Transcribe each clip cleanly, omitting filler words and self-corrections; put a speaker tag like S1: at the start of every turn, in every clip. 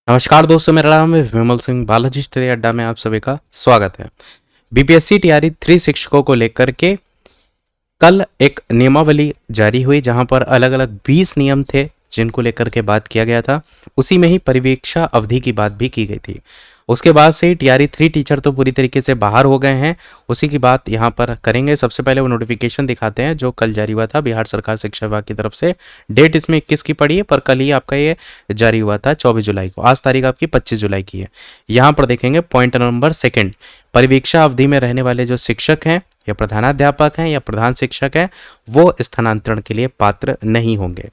S1: नमस्कार दोस्तों, मेरा नाम है विमल सिंह। बालाजी स्टडी अड्डा में आप सभी का स्वागत है। बीपीएससी टीआरई 3 शिक्षकों को लेकर के कल एक नियमावली जारी हुई, जहां पर अलग अलग 20 नियम थे जिनको लेकर के बात किया गया था। उसी में ही परिवीक्षा अवधि की बात भी की गई थी। उसके बाद से टीआरई 3 टीचर तो पूरी तरीके से बाहर हो गए हैं। उसी की बात यहाँ पर करेंगे। सबसे पहले वो नोटिफिकेशन दिखाते हैं जो कल जारी हुआ था बिहार सरकार शिक्षा विभाग की तरफ से। डेट इसमें 21 की पड़ी है, पर कल ही आपका ये जारी हुआ था 24 जुलाई को। आज तारीख आपकी 25 जुलाई की है। यहाँ पर देखेंगे पॉइंट नंबर 2, परिवीक्षा अवधि में रहने वाले जो शिक्षक हैं या प्रधानाध्यापक हैं या प्रधान शिक्षक हैं, वो स्थानांतरण के लिए पात्र नहीं होंगे।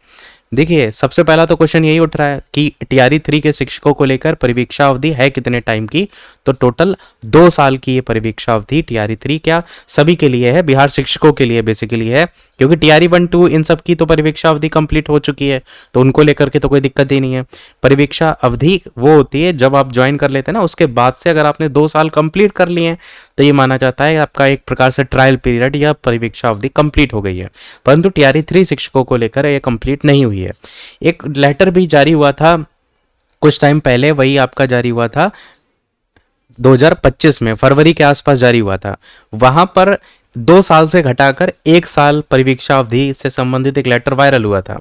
S1: देखिए, सबसे पहला तो क्वेश्चन यही उठ रहा है कि टीआरई 3 के शिक्षकों को लेकर परिवीक्षा अवधि है कितने टाइम की। तो टोटल 2 साल की ये परिवीक्षा अवधि टीआरई 3 क्या सभी के लिए है, बिहार शिक्षकों के लिए बेसिकली है, क्योंकि टीआरई 1, 2 इन सब की तो परिवीक्षा अवधि कंप्लीट हो चुकी है, तो उनको लेकर के तो कोई दिक्कत ही नहीं है। परिवीक्षा अवधि वो होती है जब आप ज्वाइन कर लेते हैं ना, उसके बाद से अगर आपने 2 साल कंप्लीट कर लिए हैं तो ये माना जाता है आपका एक प्रकार से ट्रायल पीरियड या परिवीक्षा अवधि कंप्लीट हो गई है। परंतु टीआरई 3 शिक्षकों को लेकर ये कंप्लीट नहीं हुई है। एक लेटर भी जारी हुआ था कुछ टाइम पहले, वही आपका जारी हुआ था 2025 में, फरवरी के आसपास जारी हुआ था। वहां पर 2 साल से घटाकर 1 साल परिवीक्षा अवधि से संबंधित एक लेटर वायरल हुआ था।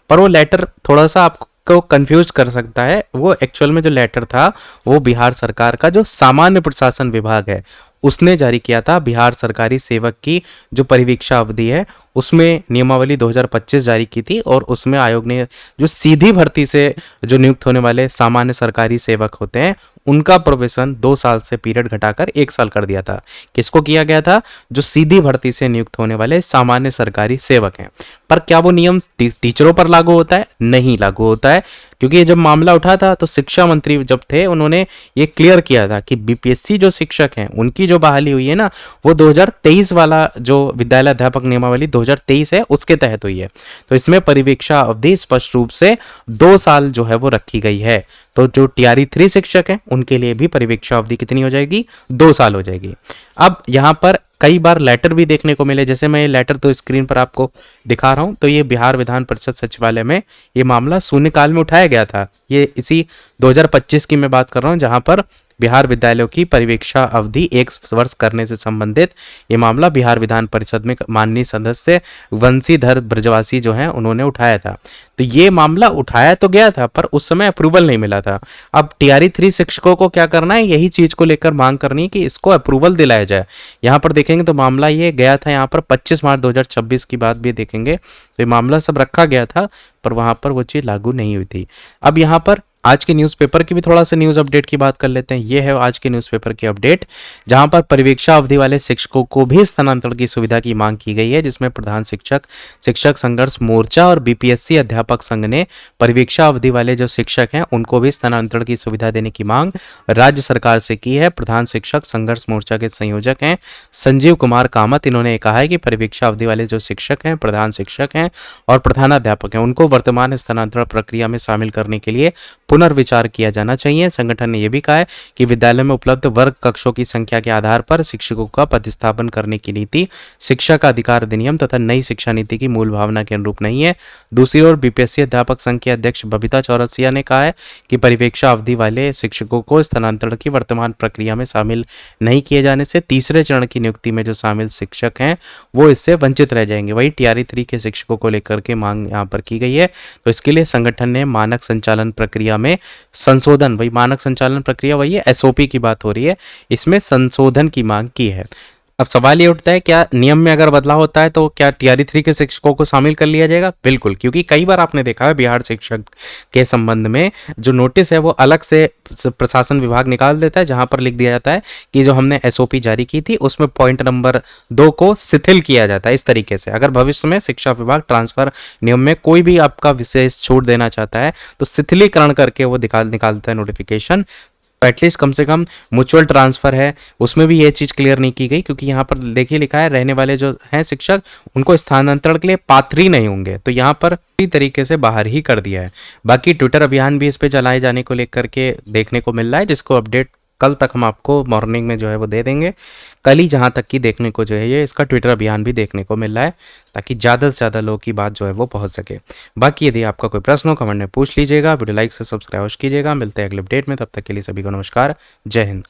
S1: पर वो लेटर थोड़ा सा आपको कंफ्यूज कर सकता है। वो एक्चुअल में जो लेटर था वो बिहार सरकार का जो सामान्य प्रशासन विभाग है उसने जारी किया था। बिहार सरकारी सेवक की जो परिवीक्षा अवधि है उसमें नियमावली 2025 जारी की थी, और उसमें आयोग ने जो सीधी भर्ती से जो नियुक्त होने वाले सामान्य सरकारी सेवक होते हैं उनका प्रोबेशन 2 साल से पीरियड घटाकर 1 साल कर दिया था। किसको किया गया था? जो सीधी भर्ती से नियुक्त होने वाले सामान्य सरकारी सेवक हैं। पर क्या वो नियम टीचरों पर लागू होता है? नहीं लागू होता है, क्योंकि ये जब मामला उठा था तो शिक्षा मंत्री जब थे उन्होंने ये क्लियर किया था कि बीपीएससी जो शिक्षक हैं उनकी जो बहाली हुई है ना, वो 2023 वाला जो विद्यालय अध्यापक नियमावली 2023 है उसके तहत हुई है। तो इसमें परिवीक्षा अवधि स्पष्ट रूप से 2 साल जो है वो रखी गई है। तो जो टीआरई 3 शिक्षक हैं उनके लिए भी परिवीक्षा अवधि कितनी हो जाएगी? 2 साल हो जाएगी। अब यहाँ पर कई बार लेटर भी देखने को मिले, जैसे मैं ये लेटर तो स्क्रीन पर आपको दिखा रहा हूं। तो ये बिहार विधान परिषद सचिवालय में ये मामला शून्यकाल में उठाया गया था। ये इसी 2025 की मैं बात कर रहा हूं, जहां पर बिहार विद्यालयों की परिवीक्षा अवधि 1 वर्ष करने से संबंधित ये मामला बिहार विधान परिषद में माननीय सदस्य वंशीधर ब्रजवासी जो हैं उन्होंने उठाया था। तो ये मामला उठाया तो गया था, पर उस समय अप्रूवल नहीं मिला था। अब टीआरई 3 शिक्षकों को क्या करना है, यही चीज को लेकर मांग करनी है कि इसको अप्रूवल दिलाया जाए। यहाँ पर देखेंगे तो मामला ये गया था यहाँ पर 25 मार्च 2026 की बात भी देखेंगे तो ये मामला सब रखा गया था, पर वहां पर वो चीज लागू नहीं हुई थी। अब यहाँ पर आज के न्यूज़पेपर की भी थोड़ा सा न्यूज़ अपडेट की बात कर लेते हैं। ये है आज के न्यूज़पेपर की अपडेट, जहां पर परिवीक्षा अवधि वाले शिक्षकों को भी स्थानांतरण की सुविधा की मांग की गई है, जिसमें प्रधान शिक्षक, शिक्षक संघर्ष मोर्चा और बीपीएससी अध्यापक संघ ने परिवीक्षा अवधि वाले जो शिक्षक हैं उनको भी स्थानांतरण की सुविधा देने की मांग राज्य सरकार से की है। प्रधान शिक्षक संघर्ष मोर्चा के संयोजक हैं संजीव कुमार कामत। इन्होंने कहा है कि परिवीक्षा अवधि वाले जो शिक्षक हैं, प्रधान शिक्षक हैं और प्रधानाध्यापक हैं, उनको वर्तमान स्थानांतरण प्रक्रिया में शामिल करने के लिए पुनर्विचार किया जाना चाहिए। संगठन ने यह भी कहा है कि विद्यालय में उपलब्ध वर्ग कक्षों की संख्या के आधार पर शिक्षकों का प्रतिस्थापन करने की नीति शिक्षा का अधिकार अधिनियम तथा नई शिक्षा नीति की मूल भावना के अनुरूप नहीं है। दूसरी ओर बीपीएससी अध्यापक संघ के अध्यक्ष बबीता चौरसिया ने कहा है कि परिवीक्षा अवधि वाले शिक्षकों को स्थानांतरण की वर्तमान प्रक्रिया में शामिल नहीं किए जाने से तीसरे चरण की नियुक्ति में जो शामिल शिक्षक हैं वो इससे वंचित रह जाएंगे। वही टीआरई 3 के शिक्षकों को लेकर के मांग यहाँ पर की गई है। तो इसके लिए संगठन ने मानक संचालन प्रक्रिया में संशोधन, वही मानक संचालन प्रक्रिया वही है, एसओपी की बात हो रही है, इसमें संशोधन की मांग की है। अब सवाल ये उठता है, क्या नियम में अगर बदलाव होता है तो क्या टीआरई 3 के शिक्षकों को शामिल कर लिया जाएगा? बिल्कुल, क्योंकि कई बार आपने देखा है बिहार शिक्षक के संबंध में जो नोटिस है वो अलग से प्रशासन विभाग निकाल देता है, जहां पर लिख दिया जाता है कि जो हमने एसओपी जारी की थी उसमें पॉइंट नंबर 2 को शिथिल किया जाता है। इस तरीके से अगर भविष्य में शिक्षा विभाग ट्रांसफर नियम में कोई भी आपका विशेष छूट देना चाहता है तो शिथिलीकरण करके वो निकालता है नोटिफिकेशन। एटलीस्ट कम से कम म्यूचुअल ट्रांसफर है उसमें भी ये चीज़ क्लियर नहीं की गई, क्योंकि यहाँ पर देखिए लिखा है रहने वाले जो हैं शिक्षक उनको स्थानांतरण के लिए पात्र ही नहीं होंगे, तो यहाँ पर पूरी तरीके से बाहर ही कर दिया है। बाकी ट्विटर अभियान भी इस पे चलाए जाने को लेकर के देखने को मिल रहा है, जिसको अपडेट कल तक हम आपको मॉर्निंग में जो है वो दे देंगे। कल ही जहाँ तक कि देखने को जो है ये इसका ट्विटर अभियान भी देखने को मिल रहा है, ताकि ज़्यादा से ज़्यादा लोग की बात जो है वो पहुँच सके। बाकी यदि आपका कोई प्रश्न हो कमेंट में पूछ लीजिएगा, वीडियो लाइक से सब्सक्राइब कीजिएगा। मिलते हैं अगले अपडेट में, तब तक के लिए सभी को नमस्कार, जय हिंद।